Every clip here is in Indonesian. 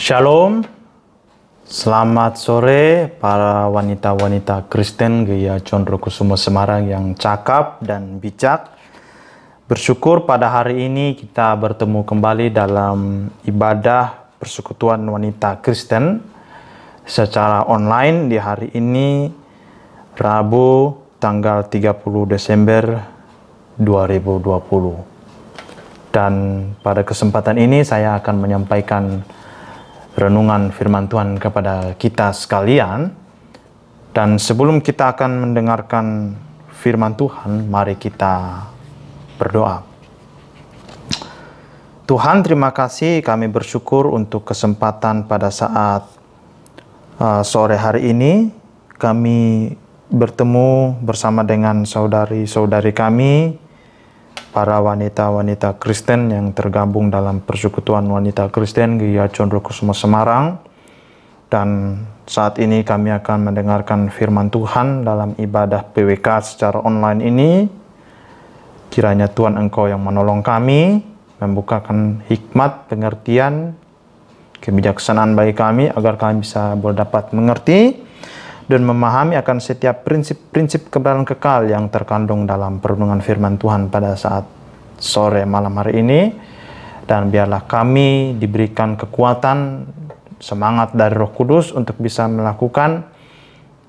Shalom, selamat sore para wanita-wanita Kristen Gereja Condrokusumo Semarang yang cakap dan bijak. Bersyukur pada hari ini kita bertemu kembali dalam ibadah persekutuan wanita Kristen secara online di hari ini, Rabu tanggal 30 Desember 2020. Dan pada kesempatan ini saya akan menyampaikan renungan firman Tuhan kepada kita sekalian. Dan sebelum kita akan mendengarkan firman Tuhan, mari kita berdoa. Tuhan, terima kasih, kami bersyukur untuk kesempatan pada saat sore hari ini kami bertemu bersama dengan saudari-saudari kami, para wanita-wanita Kristen yang tergabung dalam persekutuan wanita Kristen Gereja Condrokusumo Semarang. Dan saat ini kami akan mendengarkan firman Tuhan dalam ibadah PWK secara online ini. Kiranya Tuhan Engkau yang menolong kami, membukakan hikmat, pengertian, kebijaksanaan bagi kami agar kami bisa dapat mengerti dan memahami akan setiap prinsip-prinsip kebenaran kekal yang terkandung dalam perenungan firman Tuhan pada saat sore malam hari ini. Dan biarlah kami diberikan kekuatan, semangat dari Roh Kudus untuk bisa melakukan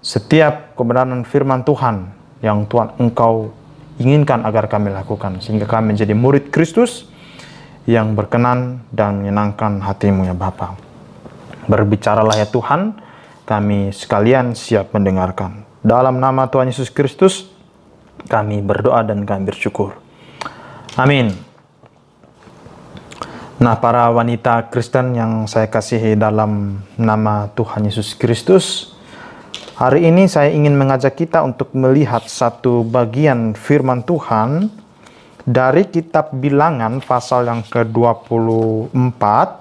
setiap kebenaran firman Tuhan yang Tuhan Engkau inginkan agar kami lakukan, sehingga kami menjadi murid Kristus yang berkenan dan menyenangkan hati-Mu ya Bapa. Berbicaralah ya Tuhan, kami sekalian siap mendengarkan. Dalam nama Tuhan Yesus Kristus, kami berdoa dan kami bersyukur. Amin. Nah, para wanita Kristen yang saya kasihi dalam nama Tuhan Yesus Kristus, hari ini saya ingin mengajak kita untuk melihat satu bagian firman Tuhan dari kitab Bilangan pasal yang ke-24,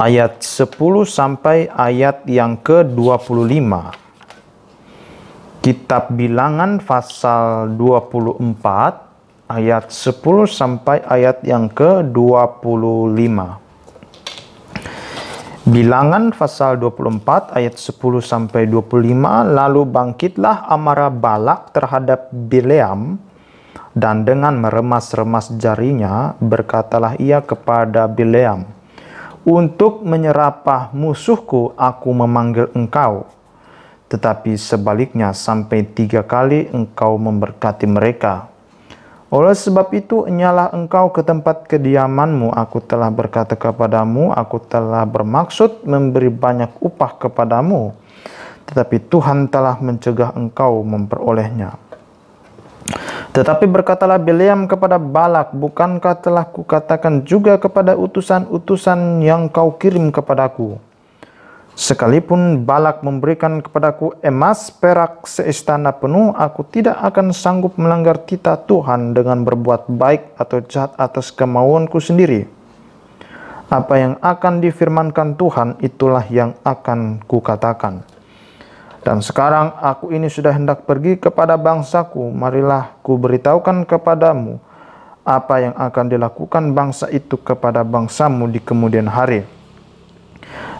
ayat 10 sampai ayat yang ke-25. Kitab Bilangan pasal 24 ayat 10 sampai ayat yang ke-25. Bilangan pasal 24 ayat 10 sampai 25. Lalu bangkitlah amarah Balak terhadap Bileam, dan dengan meremas-remas jarinya berkatalah ia kepada Bileam, "Untuk menyerapah musuhku aku memanggil engkau, tetapi sebaliknya sampai 3 kali engkau memberkati mereka. Oleh sebab itu enyalah engkau ke tempat kediamanmu. Aku telah berkata kepadamu, aku telah bermaksud memberi banyak upah kepadamu, tetapi Tuhan telah mencegah engkau memperolehnya." Tetapi berkatalah Bileam kepada Balak, "Bukankah telah kukatakan juga kepada utusan-utusan yang kau kirim kepadaku? Sekalipun Balak memberikan kepadaku emas perak seistana penuh, aku tidak akan sanggup melanggar titah Tuhan dengan berbuat baik atau jahat atas kemauanku sendiri. Apa yang akan difirmankan Tuhan, itulah yang akan kukatakan. Dan sekarang aku ini sudah hendak pergi kepada bangsaku. Marilah ku beritahukan kepadamu apa yang akan dilakukan bangsa itu kepada bangsamu di kemudian hari."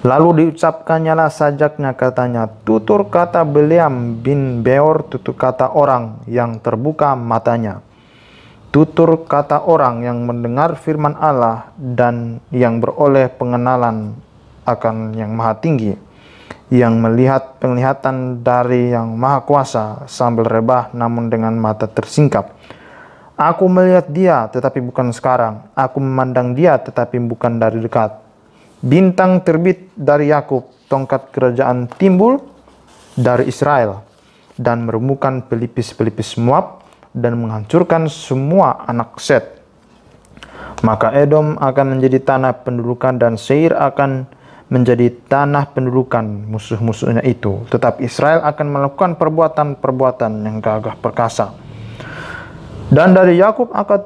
Lalu diucapkannyalah sajaknya, katanya, "Tutur kata Bileam bin Beor, tutur kata orang yang terbuka matanya, tutur kata orang yang mendengar firman Allah dan yang beroleh pengenalan akan yang maha tinggi, yang melihat penglihatan dari yang maha kuasa sambil rebah namun dengan mata tersingkap. Aku melihat dia tetapi bukan sekarang, aku memandang dia tetapi bukan dari dekat. Bintang terbit dari Yakub, tongkat kerajaan timbul dari Israel, dan meremukkan pelipis-pelipis Moab dan menghancurkan semua anak Set. Maka Edom akan menjadi tanah pendudukan dan Seir akan menjadi tanah pendudukan musuh-musuhnya itu. Tetapi Israel akan melakukan perbuatan-perbuatan yang gagah perkasa. Dan dari Yakub akan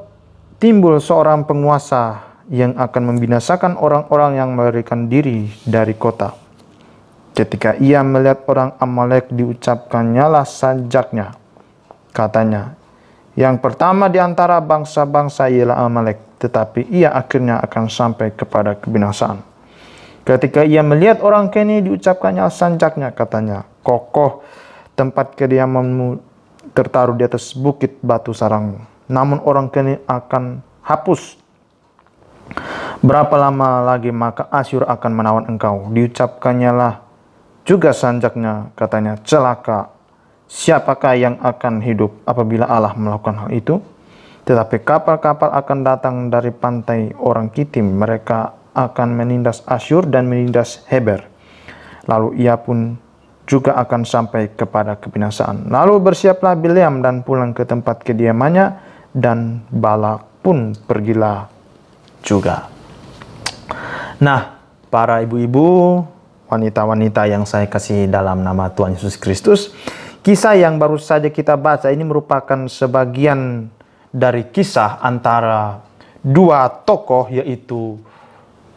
timbul seorang penguasa yang akan membinasakan orang-orang yang melarikan diri dari kota. Ketika ia melihat orang Amalek, diucapkannyalah sajaknya. Katanya, yang pertama di antara bangsa-bangsa ialah Amalek, tetapi ia akhirnya akan sampai kepada kebinasaan. Ketika ia melihat orang Keni, diucapkannya sanjaknya, katanya, kokoh tempat kediamanmu tertaruh di atas bukit batu sarangmu. Namun orang Keni akan hapus. Berapa lama lagi maka Asyur akan menawan engkau? Diucapkannya lah juga sanjaknya, katanya, celaka. Siapakah yang akan hidup apabila Allah melakukan hal itu? Tetapi kapal-kapal akan datang dari pantai orang Kitim. Mereka akan menindas Asyur dan menindas Heber. Lalu ia pun juga akan sampai kepada kebinasaan. Lalu bersiaplah Bileam dan pulang ke tempat kediamannya, dan Balak pun pergilah juga. Nah, para ibu-ibu, wanita-wanita yang saya kasih dalam nama Tuhan Yesus Kristus, kisah yang baru saja kita baca ini merupakan sebagian dari kisah antara dua tokoh, yaitu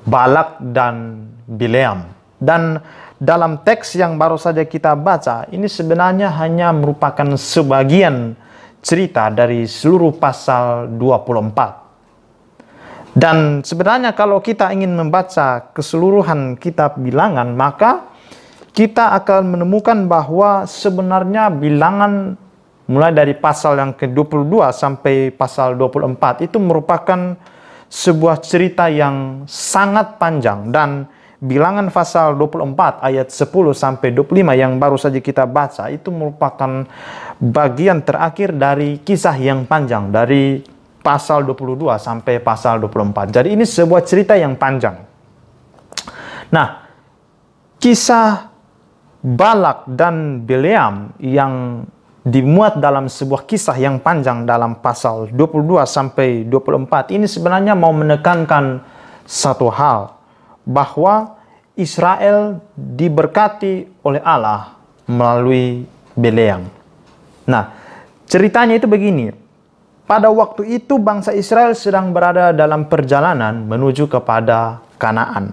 Balak dan Bileam. Dan dalam teks yang baru saja kita baca, ini sebenarnya hanya merupakan sebagian cerita dari seluruh pasal 24. Dan sebenarnya kalau kita ingin membaca keseluruhan kitab Bilangan, maka kita akan menemukan bahwa sebenarnya Bilangan mulai dari pasal yang ke-22 sampai pasal 24 itu merupakan sebuah cerita yang sangat panjang. Dan Bilangan pasal 24 ayat 10 sampai 25 yang baru saja kita baca itu merupakan bagian terakhir dari kisah yang panjang dari pasal 22 sampai pasal 24. Jadi ini sebuah cerita yang panjang. Nah, kisah Balak dan Bileam yang dimuat dalam sebuah kisah yang panjang dalam pasal 22 sampai 24 ini sebenarnya mau menekankan satu hal, bahwa Israel diberkati oleh Allah melalui Bileam. Nah, ceritanya itu begini. Pada waktu itu bangsa Israel sedang berada dalam perjalanan menuju kepada Kanaan.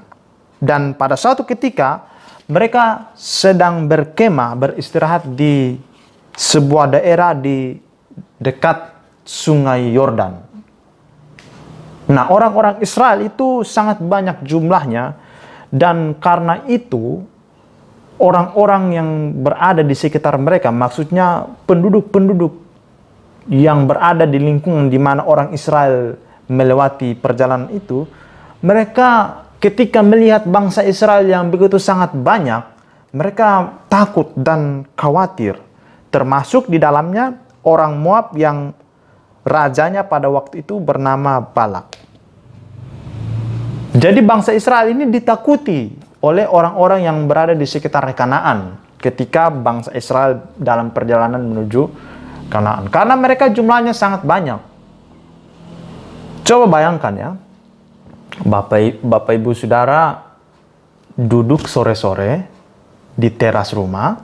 Dan pada suatu ketika mereka sedang berkemah, beristirahat di sebuah daerah di dekat sungai Yordan. Nah, orang-orang Israel itu sangat banyak jumlahnya, dan karena itu orang-orang yang berada di sekitar mereka, maksudnya penduduk-penduduk yang berada di lingkungan di mana orang Israel melewati perjalanan itu, mereka ketika melihat bangsa Israel yang begitu sangat banyak, mereka takut dan khawatir. Termasuk di dalamnya orang Moab yang rajanya pada waktu itu bernama Balak. Jadi bangsa Israel ini ditakuti oleh orang-orang yang berada di sekitar Kanaan ketika bangsa Israel dalam perjalanan menuju Kanaan. Karena mereka jumlahnya sangat banyak. Coba bayangkan ya, Bapak Ibu Saudara duduk sore-sore di teras rumah,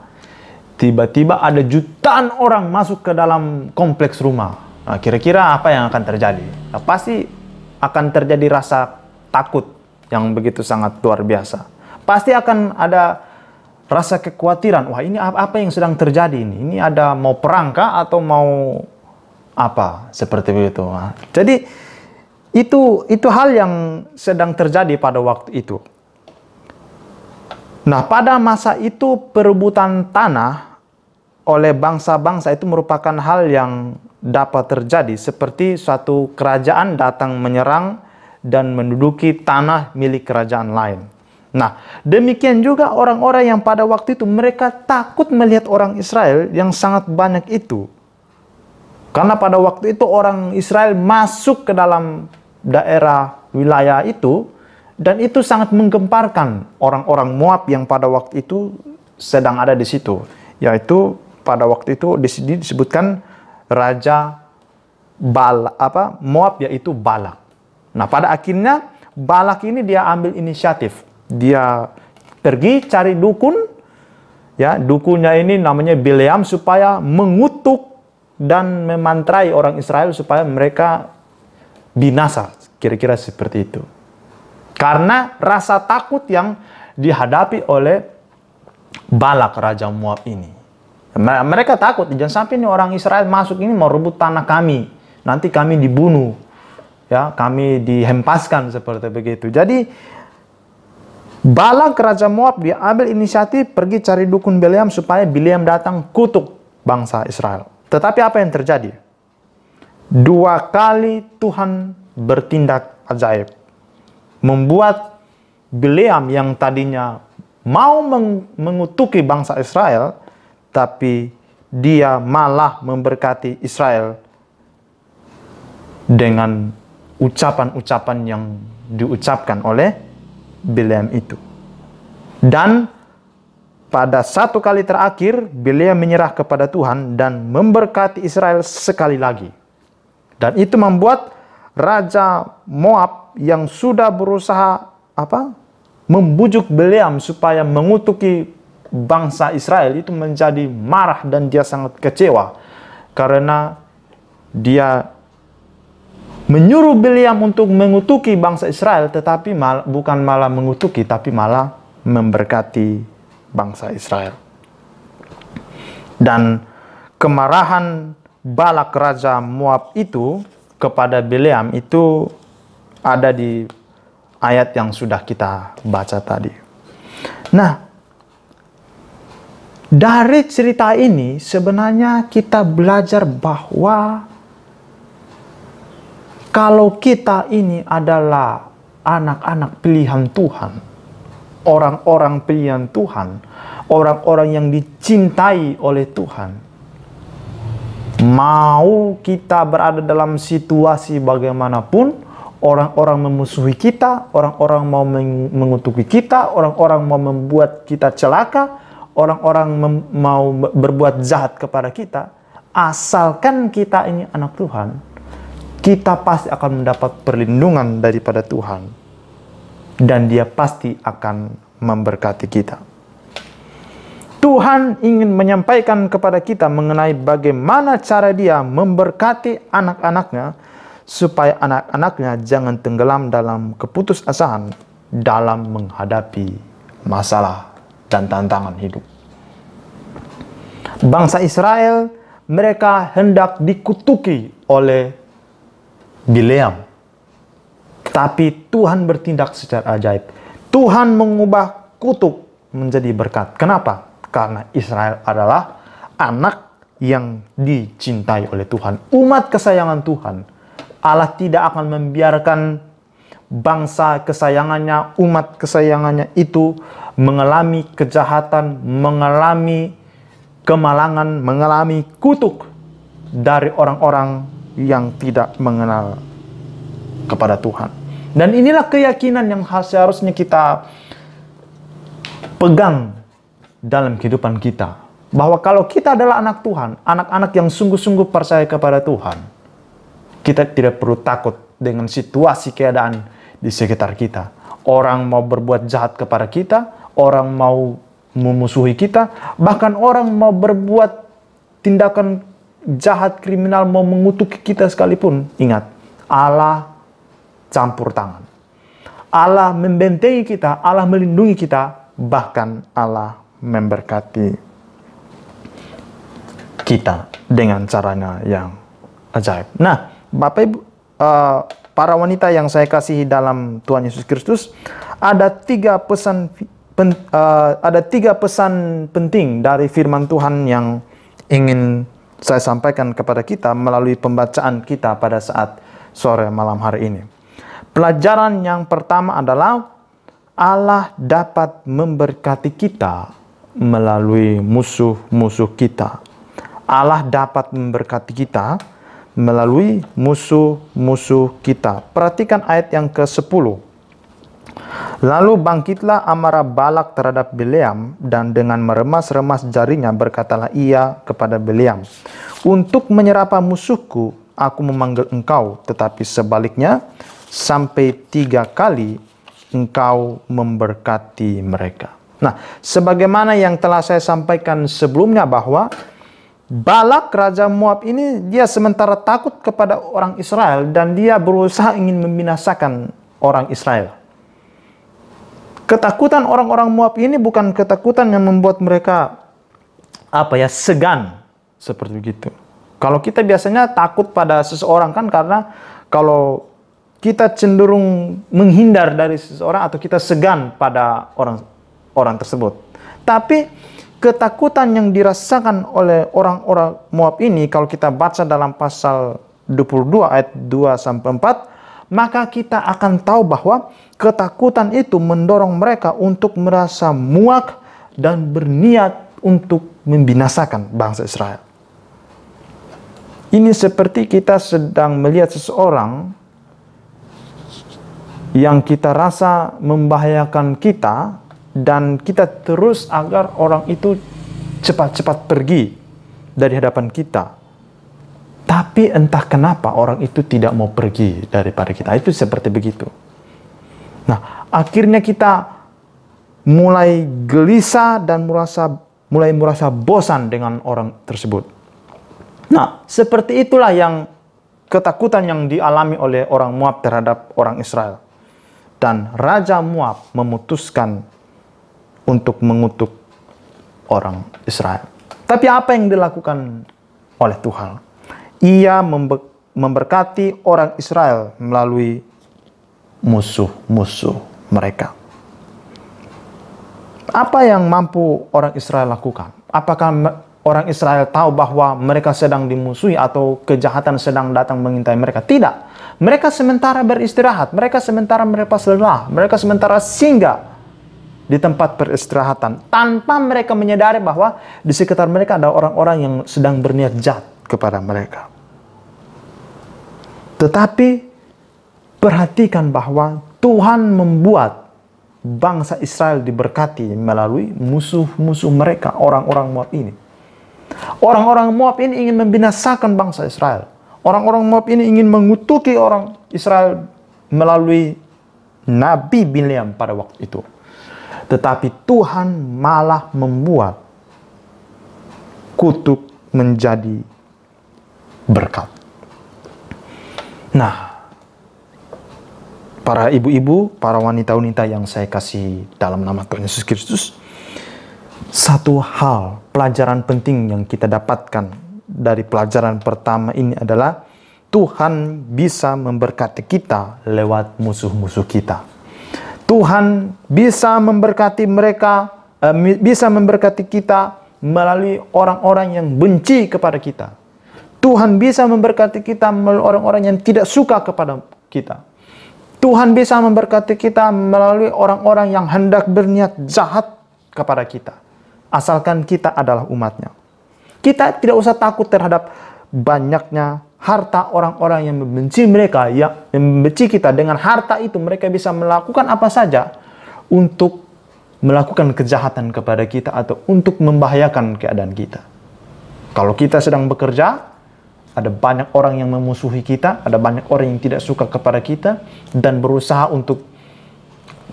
tiba-tiba ada jutaan orang masuk ke dalam kompleks rumah. Nah, kira-kira apa yang akan terjadi? Nah, pasti akan terjadi rasa takut yang begitu sangat luar biasa. Pasti akan ada rasa kekhawatiran, wah ini apa yang sedang terjadi ini? Ini ada mau perang kah atau mau apa? Seperti itu. Nah, jadi itu hal yang sedang terjadi pada waktu itu. Nah, pada masa itu perebutan tanah oleh bangsa-bangsa itu merupakan hal yang dapat terjadi, seperti suatu kerajaan datang menyerang dan menduduki tanah milik kerajaan lain. Nah, demikian juga orang-orang yang pada waktu itu mereka takut melihat orang Israel yang sangat banyak itu. Karena pada waktu itu orang Israel masuk ke dalam daerah wilayah itu, dan itu sangat menggemparkan orang-orang Moab yang pada waktu itu sedang ada di situ. Yaitu pada waktu itu disebutkan Raja Moab, yaitu Balak. Nah, pada akhirnya Balak ini dia ambil inisiatif. Dia pergi cari dukun, ya, dukunnya ini namanya Bileam, supaya mengutuk dan memantrai orang Israel supaya mereka binasa, kira-kira seperti itu. Karena rasa takut yang dihadapi oleh Balak, Raja Moab ini. Mereka takut, jangan sampai ini orang Israel masuk ini mau rebut tanah kami, nanti kami dibunuh. ya, kami dihempaskan seperti begitu. Jadi Balak raja Moab dia ambil inisiatif pergi cari dukun Bileam supaya Bileam datang kutuk bangsa Israel. Tetapi apa yang terjadi? 2 kali Tuhan bertindak ajaib, membuat Bileam yang tadinya mau mengutuki bangsa Israel, tapi dia malah memberkati Israel dengan ucapan-ucapan yang diucapkan oleh Bileam itu. Dan pada 1 kali terakhir, Bileam menyerah kepada Tuhan dan memberkati Israel sekali lagi. Dan itu membuat Raja Moab yang sudah berusaha membujuk Bileam supaya mengutuki bangsa Israel itu menjadi marah dan dia sangat kecewa. Karena dia menyuruh Bileam untuk mengutuki bangsa Israel, tetapi bukan malah mengutuki, tapi malah memberkati bangsa Israel. Dan kemarahan Balak raja Moab itu kepada Bileam itu ada di ayat yang sudah kita baca tadi. Nah, dari cerita ini sebenarnya kita belajar bahwa kalau kita ini adalah anak-anak pilihan Tuhan, orang-orang pilihan Tuhan, orang-orang yang dicintai oleh Tuhan, mau kita berada dalam situasi bagaimanapun, orang-orang memusuhi kita, orang-orang mau mengutuki kita, orang-orang mau membuat kita celaka, orang-orang mau berbuat jahat kepada kita, asalkan kita ini anak Tuhan, kita pasti akan mendapat perlindungan daripada Tuhan. Dan dia pasti akan memberkati kita. Tuhan ingin menyampaikan kepada kita mengenai bagaimana cara dia memberkati anak-anaknya, supaya anak-anaknya jangan tenggelam dalam keputusasaan dalam menghadapi masalah dan tantangan hidup. Bangsa Israel, mereka hendak dikutuki oleh Bileam, tapi Tuhan bertindak secara ajaib. Tuhan mengubah kutuk menjadi berkat. Kenapa? Karena Israel adalah anak yang dicintai oleh Tuhan, umat kesayangan Tuhan. Allah tidak akan membiarkan bangsa kesayangannya, umat kesayangannya itu mengalami kejahatan, mengalami kemalangan, mengalami kutuk dari orang-orang yang tidak mengenal kepada Tuhan. Dan inilah keyakinan yang seharusnya kita pegang dalam kehidupan kita. Bahwa kalau kita adalah anak Tuhan, anak-anak yang sungguh-sungguh percaya kepada Tuhan, kita tidak perlu takut dengan situasi keadaan di sekitar kita. Orang mau berbuat jahat kepada kita, orang mau memusuhi kita, bahkan orang mau berbuat tindakan jahat, kriminal, mau mengutuki kita sekalipun. Ingat, Allah campur tangan. Allah membentengi kita, Allah melindungi kita, bahkan Allah memberkati kita dengan caranya yang ajaib. Nah, Bapak Ibu, para wanita yang saya kasihi dalam Tuhan Yesus Kristus, ada tiga pesan penting dari firman Tuhan yang ingin saya sampaikan kepada kita melalui pembacaan kita pada saat sore malam hari ini. Pelajaran yang pertama adalah Allah dapat memberkati kita melalui musuh-musuh kita. Allah dapat memberkati kita melalui musuh-musuh kita. Perhatikan ayat yang ke-10. Lalu bangkitlah amarah Balak terhadap Bileam, dan dengan meremas-remas jarinya berkatalah ia kepada Bileam, untuk menyerapa musuhku, aku memanggil engkau, tetapi sebaliknya sampai 3 kali engkau memberkati mereka. Nah, sebagaimana yang telah saya sampaikan sebelumnya bahwa Balak raja Moab ini dia sementara takut kepada orang Israel dan dia berusaha ingin membinasakan orang Israel. Ketakutan orang-orang Moab ini bukan ketakutan yang membuat mereka segan seperti begitu. Kalau kita biasanya takut pada seseorang kan karena kalau kita cenderung menghindar dari seseorang atau kita segan pada orang tersebut. Tapi ketakutan yang dirasakan oleh orang-orang Moab ini, kalau kita baca dalam pasal 22 ayat 2-4, maka kita akan tahu bahwa ketakutan itu mendorong mereka untuk merasa muak dan berniat untuk membinasakan bangsa Israel. Ini seperti kita sedang melihat seseorang yang kita rasa membahayakan kita, dan kita terus agar orang itu cepat-cepat pergi dari hadapan kita. Tapi entah kenapa orang itu tidak mau pergi daripada kita. Itu seperti begitu. Nah, akhirnya kita mulai gelisah dan mulai merasa bosan dengan orang tersebut. Nah, seperti itulah yang ketakutan yang dialami oleh orang Moab terhadap orang Israel. Dan Raja Moab memutuskan untuk mengutuk orang Israel. Tapi apa yang dilakukan oleh Tuhan? Ia memberkati orang Israel melalui musuh-musuh mereka. Apa yang mampu orang Israel lakukan? Apakah orang Israel tahu bahwa mereka sedang dimusuhi atau kejahatan sedang datang mengintai mereka? Tidak. Mereka sementara beristirahat, mereka sementara melepas lelah, mereka sementara singgah di tempat peristirahatan tanpa mereka menyadari bahwa di sekitar mereka ada orang-orang yang sedang berniat jahat kepada mereka. Tetapi perhatikan bahwa Tuhan membuat bangsa Israel diberkati melalui musuh-musuh mereka, orang-orang Moab ini. Orang-orang Moab ini ingin membinasakan bangsa Israel. Orang-orang Moab ini ingin mengutuki orang Israel melalui Nabi Bileam pada waktu itu. Tetapi Tuhan malah membuat kutuk menjadi berkat. Nah, para ibu-ibu, para wanita-wanita yang saya kasih dalam nama Tuhan Yesus Kristus, satu hal, pelajaran penting yang kita dapatkan dari pelajaran pertama ini adalah Tuhan bisa memberkati kita lewat musuh-musuh kita. Tuhan bisa memberkati mereka, bisa memberkati kita melalui orang-orang yang benci kepada kita. Tuhan bisa memberkati kita melalui orang-orang yang tidak suka kepada kita. Tuhan bisa memberkati kita melalui orang-orang yang hendak berniat jahat kepada kita, asalkan kita adalah umatnya. Kita tidak usah takut terhadap banyaknya harta orang-orang yang membenci mereka, yang membenci kita. Dengan harta itu mereka bisa melakukan apa saja untuk melakukan kejahatan kepada kita atau untuk membahayakan keadaan kita. Kalau kita sedang bekerja, ada banyak orang yang memusuhi kita, ada banyak orang yang tidak suka kepada kita dan berusaha untuk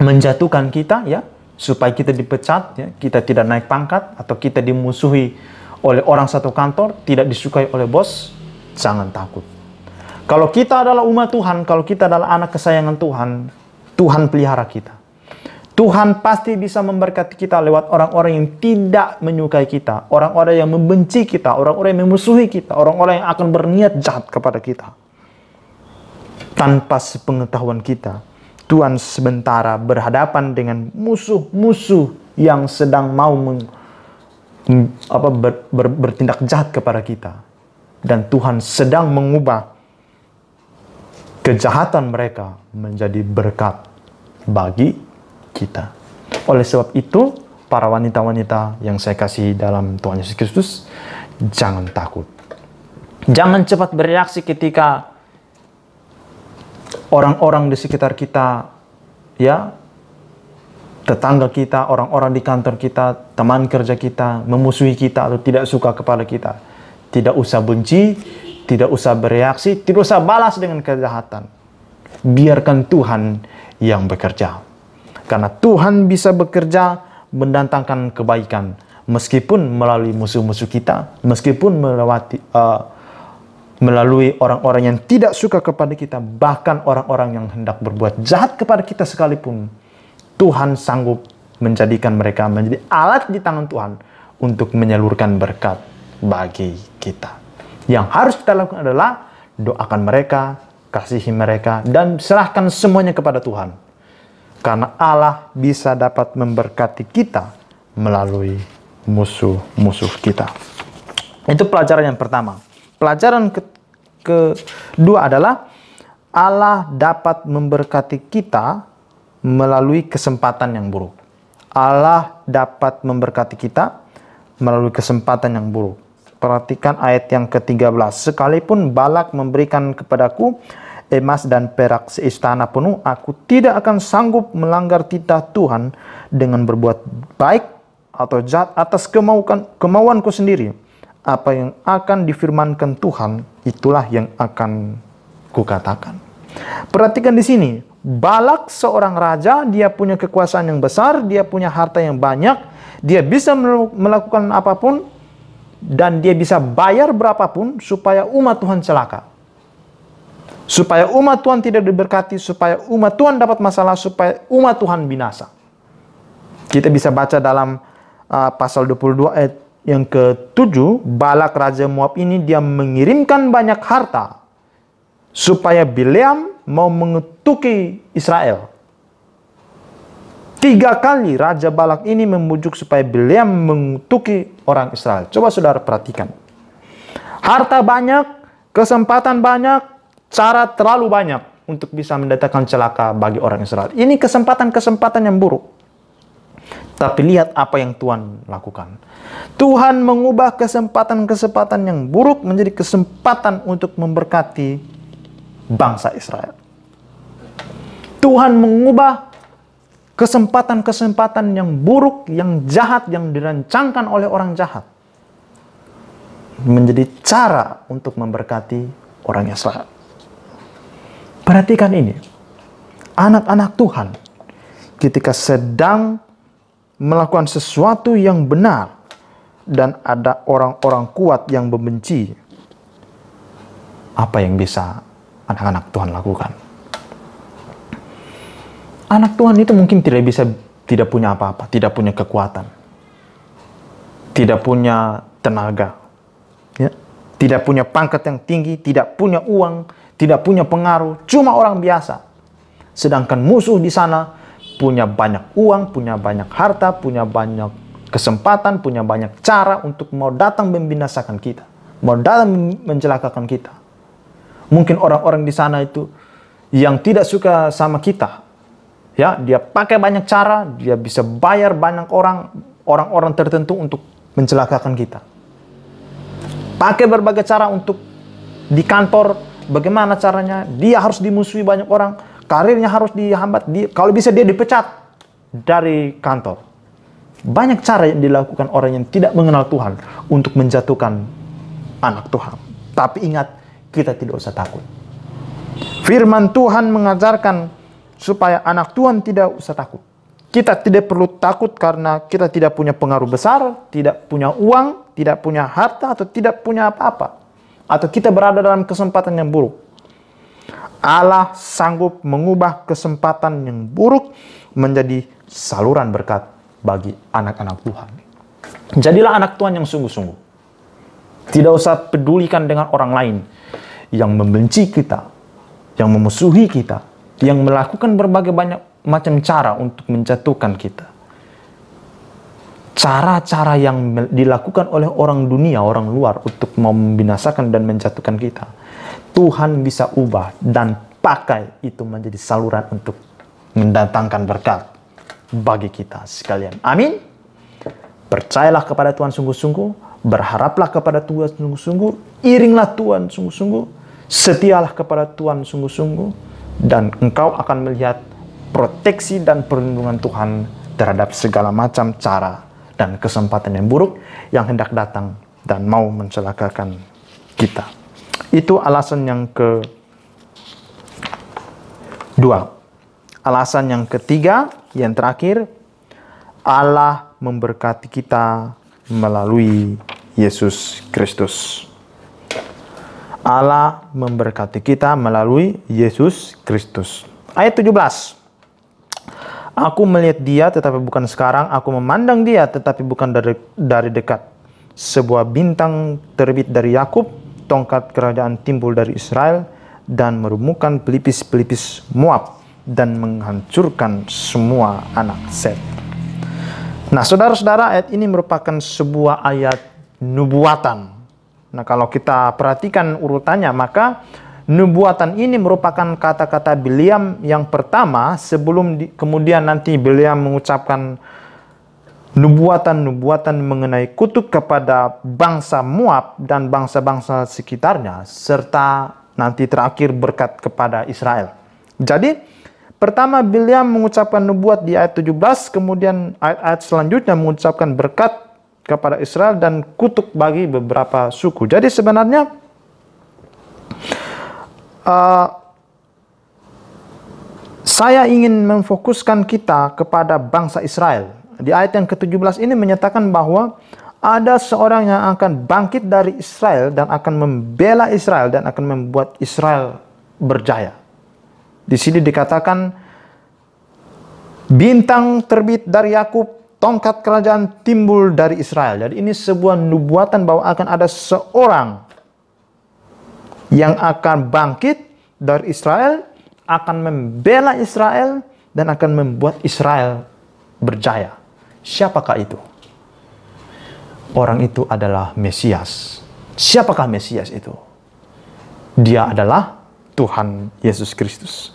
menjatuhkan kita, ya, supaya kita dipecat, ya, kita tidak naik pangkat atau kita dimusuhi oleh orang satu kantor, tidak disukai oleh bos. Jangan takut. Kalau kita adalah umat Tuhan, kalau kita adalah anak kesayangan Tuhan, Tuhan pelihara kita. Tuhan pasti bisa memberkati kita lewat orang-orang yang tidak menyukai kita, orang-orang yang membenci kita, orang-orang yang memusuhi kita, orang-orang yang akan berniat jahat kepada kita. Tanpa sepengetahuan kita, Tuhan sementara berhadapan dengan musuh-musuh yang sedang mau bertindak jahat kepada kita. Dan Tuhan sedang mengubah kejahatan mereka menjadi berkat bagi kita. Oleh sebab itu, para wanita-wanita yang saya kasih dalam Tuhan Yesus Kristus, jangan takut. Jangan cepat bereaksi ketika orang-orang di sekitar kita, ya, tetangga kita, orang-orang di kantor kita, teman kerja kita, memusuhi kita atau tidak suka kepada kita. Tidak usah benci, tidak usah bereaksi, tidak usah balas dengan kejahatan. Biarkan Tuhan yang bekerja. Karena Tuhan bisa bekerja mendatangkan kebaikan. Meskipun melalui musuh-musuh kita, meskipun melalui orang-orang yang tidak suka kepada kita, bahkan orang-orang yang hendak berbuat jahat kepada kita sekalipun, Tuhan sanggup menjadikan mereka menjadi alat di tangan Tuhan untuk menyalurkan berkat bagi kita. Yang harus kita lakukan adalah doakan mereka, kasihi mereka, dan serahkan semuanya kepada Tuhan. Karena Allah bisa dapat memberkati kita melalui musuh-musuh kita. Itu pelajaran yang pertama. Pelajaran kedua adalah Allah dapat memberkati kita melalui kesempatan yang buruk. Allah dapat memberkati kita melalui kesempatan yang buruk. Perhatikan ayat yang ke-13. Sekalipun Balak memberikan kepadaku emas dan perak seistana penuh, aku tidak akan sanggup melanggar titah Tuhan dengan berbuat baik atau jahat atas kemauanku sendiri. Apa yang akan difirmankan Tuhan, itulah yang akan kukatakan. Perhatikan di sini, Balak seorang raja, dia punya kekuasaan yang besar, dia punya harta yang banyak, dia bisa melakukan apapun, dan dia bisa bayar berapapun supaya umat Tuhan celaka. Supaya umat Tuhan tidak diberkati, supaya umat Tuhan dapat masalah, supaya umat Tuhan binasa. Kita bisa baca dalam pasal 22 ayat yang ke-7, Balak Raja Moab ini dia mengirimkan banyak harta supaya Bileam mau mengutuki Israel. 3 kali Raja Balak ini membujuk supaya Bileam mengutuki orang Israel. Coba saudara perhatikan. Harta banyak, kesempatan banyak, cara terlalu banyak untuk bisa mendatangkan celaka bagi orang Israel. Ini kesempatan-kesempatan yang buruk. Tapi lihat apa yang Tuhan lakukan. Tuhan mengubah kesempatan-kesempatan yang buruk menjadi kesempatan untuk memberkati bangsa Israel. Tuhan mengubah kesempatan-kesempatan yang buruk, yang jahat, yang dirancangkan oleh orang jahat menjadi cara untuk memberkati orang Israel. Perhatikan ini, anak-anak Tuhan ketika sedang melakukan sesuatu yang benar dan ada orang-orang kuat yang membenci, apa yang bisa anak-anak Tuhan lakukan? Anak Tuhan itu mungkin tidak punya apa-apa, tidak punya kekuatan, tidak punya tenaga, ya, tidak punya pangkat yang tinggi, tidak punya uang, tidak punya pengaruh, cuma orang biasa. Sedangkan musuh di sana punya banyak uang, punya banyak harta, punya banyak kesempatan, punya banyak cara untuk mau datang membinasakan kita, mau datang mencelakakan kita. Mungkin orang-orang di sana itu yang tidak suka sama kita, ya, dia pakai banyak cara, dia bisa bayar banyak orang-orang tertentu untuk mencelakakan kita. Pakai berbagai cara untuk di kantor. Bagaimana caranya? Dia harus dimusuhi banyak orang, karirnya harus dihambat, kalau bisa dia dipecat dari kantor. Banyak cara yang dilakukan orang yang tidak mengenal Tuhan untuk menjatuhkan anak Tuhan. Tapi ingat, kita tidak usah takut. Firman Tuhan mengajarkan supaya anak Tuhan tidak usah takut. Kita tidak perlu takut karena kita tidak punya pengaruh besar, tidak punya uang, tidak punya harta, atau tidak punya apa-apa. Atau kita berada dalam kesempatan yang buruk. Allah sanggup mengubah kesempatan yang buruk menjadi saluran berkat bagi anak-anak Tuhan. Jadilah anak Tuhan yang sungguh-sungguh. Tidak usah pedulikan dengan orang lain yang membenci kita, yang memusuhi kita, yang melakukan berbagai banyak macam cara untuk menjatuhkan kita. Cara-cara yang dilakukan oleh orang dunia, orang luar untuk membinasakan dan menjatuhkan kita, Tuhan bisa ubah dan pakai itu menjadi saluran untuk mendatangkan berkat bagi kita sekalian. Amin. Percayalah kepada Tuhan sungguh-sungguh, berharaplah kepada Tuhan sungguh-sungguh, iringlah Tuhan sungguh-sungguh, setialah kepada Tuhan sungguh-sungguh, dan engkau akan melihat proteksi dan perlindungan Tuhan terhadap segala macam cara dan kesempatan yang buruk yang hendak datang dan mau mencelakakan kita. Itu alasan yang kedua. Alasan yang ketiga, yang terakhir, Allah memberkati kita melalui Yesus Kristus. Allah memberkati kita melalui Yesus Kristus. Ayat 17. Aku melihat dia tetapi bukan sekarang, aku memandang dia tetapi bukan dari dekat. Sebuah bintang terbit dari Yakub, tongkat kerajaan timbul dari Israel, dan merumuhkan pelipis-pelipis Moab dan menghancurkan semua anak Set. Nah, saudara-saudara, ayat ini merupakan sebuah ayat nubuatan. Nah, kalau kita perhatikan urutannya, maka nubuatan ini merupakan kata-kata Bileam yang pertama sebelum kemudian nanti Bileam mengucapkan nubuatan-nubuatan mengenai kutuk kepada bangsa Moab dan bangsa-bangsa sekitarnya, serta nanti terakhir berkat kepada Israel. Jadi, pertama Bileam mengucapkan nubuat di ayat 17, kemudian ayat-ayat selanjutnya mengucapkan berkat kepada Israel dan kutuk bagi beberapa suku. Jadi sebenarnya saya ingin memfokuskan kita kepada bangsa Israel. Di ayat yang ke-17 ini menyatakan bahwa ada seorang yang akan bangkit dari Israel dan akan membela Israel dan akan membuat Israel berjaya. Di sini dikatakan bintang terbit dari Yakub, tongkat kerajaan timbul dari Israel. Jadi ini sebuah nubuatan bahwa akan ada seorang yang akan bangkit dari Israel, akan membela Israel, dan akan membuat Israel berjaya. Siapakah itu? Orang itu adalah Mesias. Siapakah Mesias itu? Dia adalah Tuhan Yesus Kristus.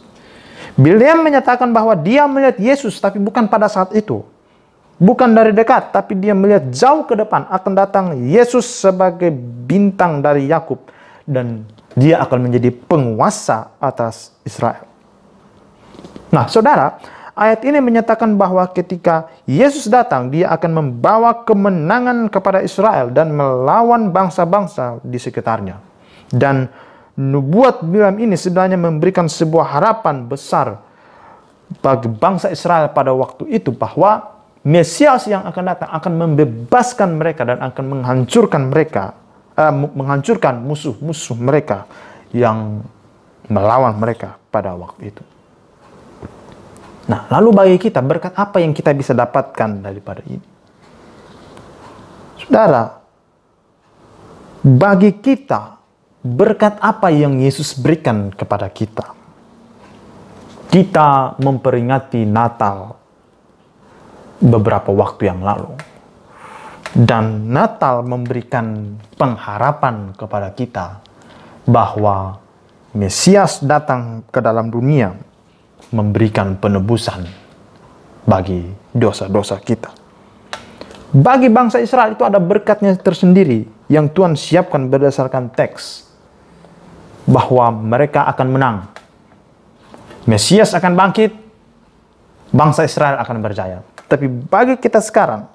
Bileam menyatakan bahwa dia melihat Yesus, tapi bukan pada saat itu. Bukan dari dekat, tapi dia melihat jauh ke depan akan datang Yesus sebagai bintang dari Yakub, dan dia akan menjadi penguasa atas Israel. Nah, saudara, ayat ini menyatakan bahwa ketika Yesus datang, dia akan membawa kemenangan kepada Israel dan melawan bangsa-bangsa di sekitarnya. Dan nubuat Bileam ini sebenarnya memberikan sebuah harapan besar bagi bangsa Israel pada waktu itu, bahwa Mesias yang akan datang akan membebaskan mereka dan akan menghancurkan musuh-musuh mereka yang melawan mereka pada waktu itu. Nah, lalu bagi kita, berkat apa yang kita bisa dapatkan daripada ini? Saudara, bagi kita, berkat apa yang Yesus berikan kepada kita? Kita memperingati Natal beberapa waktu yang lalu. Dan Natal memberikan pengharapan kepada kita bahwa Mesias datang ke dalam dunia memberikan penebusan bagi dosa-dosa kita. Bagi bangsa Israel itu ada berkatnya tersendiri yang Tuhan siapkan berdasarkan teks, bahwa mereka akan menang. Mesias akan bangkit, bangsa Israel akan berjaya. Tapi bagi kita sekarang,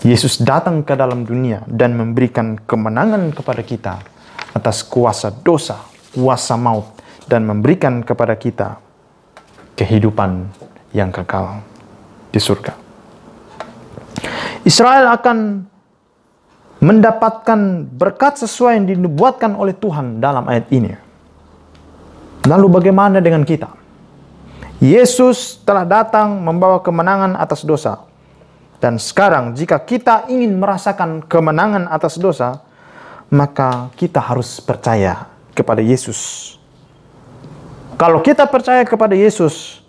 Yesus datang ke dalam dunia dan memberikan kemenangan kepada kita atas kuasa dosa, kuasa maut, dan memberikan kepada kita kehidupan yang kekal di surga. Israel akan mendapatkan berkat sesuai yang dinubuatkan oleh Tuhan dalam ayat ini. Lalu bagaimana dengan kita? Yesus telah datang membawa kemenangan atas dosa. Dan sekarang jika kita ingin merasakan kemenangan atas dosa, maka kita harus percaya kepada Yesus. Kalau kita percaya kepada Yesus,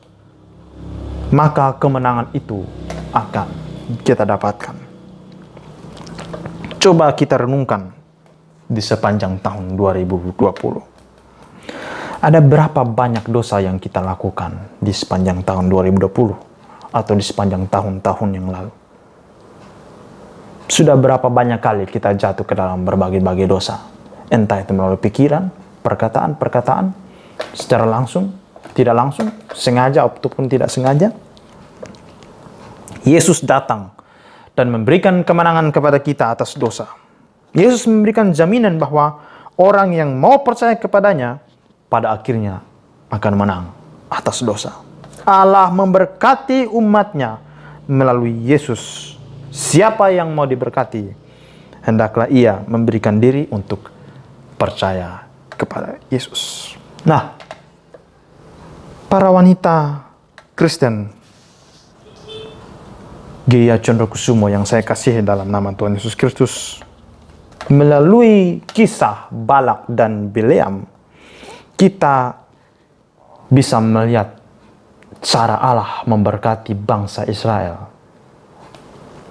maka kemenangan itu akan kita dapatkan. Coba kita renungkan di sepanjang tahun 2020. Ada berapa banyak dosa yang kita lakukan di sepanjang tahun 2020 atau di sepanjang tahun-tahun yang lalu? Sudah berapa banyak kali kita jatuh ke dalam berbagai-bagai dosa? Entah itu melalui pikiran, perkataan, secara langsung, tidak langsung, sengaja ataupun tidak sengaja. Yesus datang dan memberikan kemenangan kepada kita atas dosa. Yesus memberikan jaminan bahwa orang yang mau percaya kepadanya pada akhirnya akan menang atas dosa. Allah memberkati umatnya melalui Yesus. Siapa yang mau diberkati, hendaklah ia memberikan diri untuk percaya kepada Yesus. Nah, para wanita Kristen Gereja Condrokusumo yang saya kasihi dalam nama Tuhan Yesus Kristus, melalui kisah Balak dan Bileam, kita bisa melihat cara Allah memberkati bangsa Israel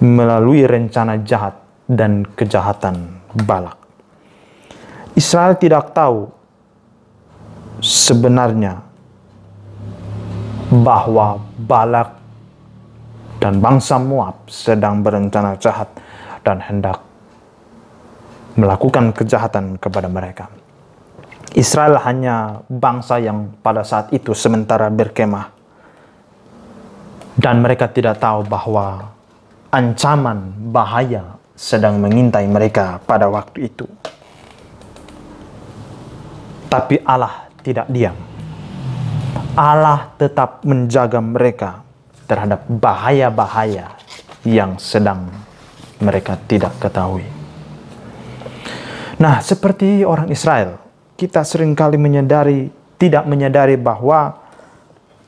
melalui rencana jahat dan kejahatan Balak. Israel tidak tahu sebenarnya bahwa Balak dan bangsa Moab sedang berencana jahat dan hendak melakukan kejahatan kepada mereka. Israel hanya bangsa yang pada saat itu sementara berkemah, dan mereka tidak tahu bahwa ancaman bahaya sedang mengintai mereka pada waktu itu. Tapi Allah tidak diam. Allah tetap menjaga mereka terhadap bahaya-bahaya yang sedang mereka tidak ketahui. Nah, seperti orang Israel, kita seringkali tidak menyadari bahwa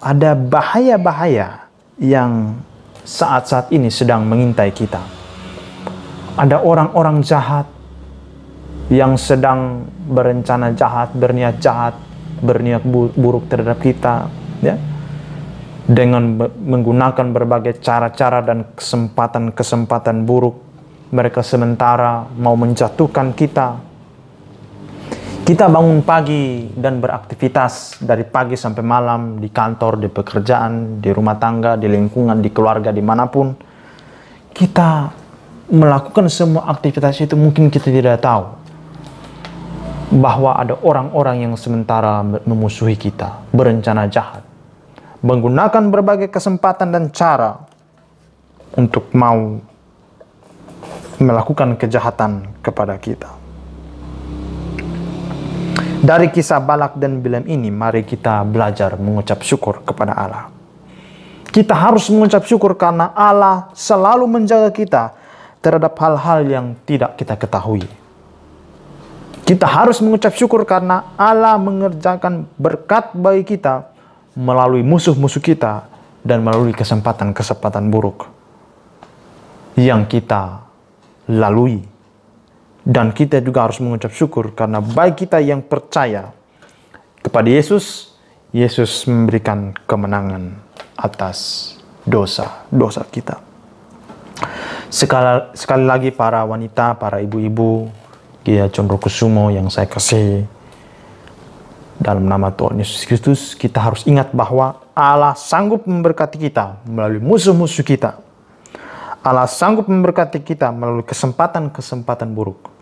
ada bahaya-bahaya yang saat-saat ini sedang mengintai kita. Ada orang-orang jahat yang sedang berencana jahat, berniat jahat, berniat buruk terhadap kita, ya, dengan menggunakan berbagai cara-cara dan kesempatan-kesempatan buruk. Mereka sementara mau menjatuhkan kita. Kita bangun pagi dan beraktivitas dari pagi sampai malam di kantor, di pekerjaan, di rumah tangga, di lingkungan, di keluarga, dimanapun. Kita melakukan semua aktivitas itu, mungkin kita tidak tahu bahwa ada orang-orang yang sementara memusuhi kita, berencana jahat, menggunakan berbagai kesempatan dan cara untuk mau melakukan kejahatan kepada kita. Dari kisah Balak dan Bileam ini, mari kita belajar mengucap syukur kepada Allah. Kita harus mengucap syukur karena Allah selalu menjaga kita terhadap hal-hal yang tidak kita ketahui. Kita harus mengucap syukur karena Allah mengerjakan berkat bagi kita melalui musuh-musuh kita dan melalui kesempatan-kesempatan buruk yang kita lalui. Dan kita juga harus mengucap syukur karena bagi kita yang percaya kepada Yesus, Yesus memberikan kemenangan atas dosa-dosa kita. Sekali lagi para wanita, para ibu-ibu, Gereja Condrokusumo yang saya kasih, dalam nama Tuhan Yesus Kristus, kita harus ingat bahwa Allah sanggup memberkati kita melalui musuh-musuh kita. Allah sanggup memberkati kita melalui kesempatan-kesempatan buruk.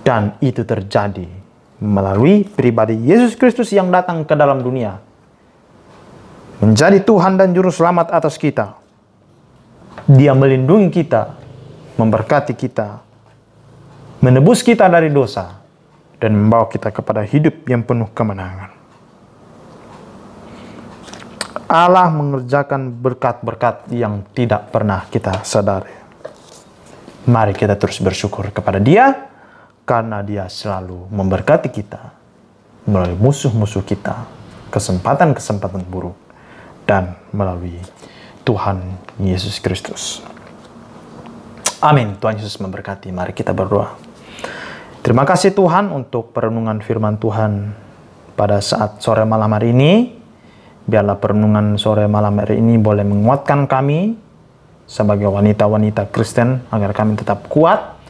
Dan itu terjadi melalui pribadi Yesus Kristus yang datang ke dalam dunia, menjadi Tuhan dan Juru Selamat atas kita. Dia melindungi kita, memberkati kita, menebus kita dari dosa, dan membawa kita kepada hidup yang penuh kemenangan. Allah mengerjakan berkat-berkat yang tidak pernah kita sadari. Mari kita terus bersyukur kepada Dia, karena Dia selalu memberkati kita melalui musuh-musuh kita, kesempatan-kesempatan buruk, dan melalui Tuhan Yesus Kristus. Amin. Tuhan Yesus memberkati. Mari kita berdoa. Terima kasih Tuhan untuk perenungan firman Tuhan pada saat sore malam hari ini. Biarlah perenungan sore malam hari ini boleh menguatkan kami sebagai wanita-wanita Kristen agar kami tetap kuat,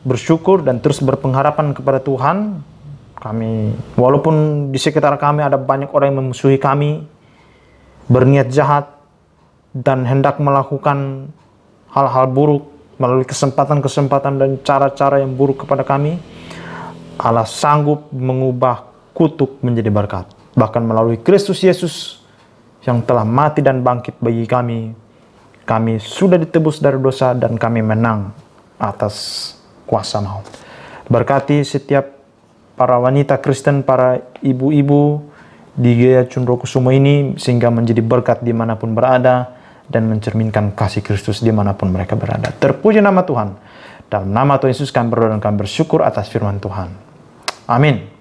bersyukur, dan terus berpengharapan kepada Tuhan. Kami, walaupun di sekitar kami ada banyak orang yang memusuhi kami, berniat jahat, dan hendak melakukan hal-hal buruk melalui kesempatan-kesempatan dan cara-cara yang buruk kepada kami, Allah sanggup mengubah kutuk menjadi berkat. Bahkan melalui Kristus Yesus yang telah mati dan bangkit bagi kami, kami sudah ditebus dari dosa dan kami menang atas kuasa maut. Berkati setiap para wanita Kristen, para ibu-ibu di Gereja Condrokusumo ini, sehingga menjadi berkat dimanapun berada dan mencerminkan kasih Kristus dimanapun mereka berada. Terpuji nama Tuhan. Dalam nama Tuhan Yesus kami berdoa dan kami bersyukur atas firman Tuhan. Amin.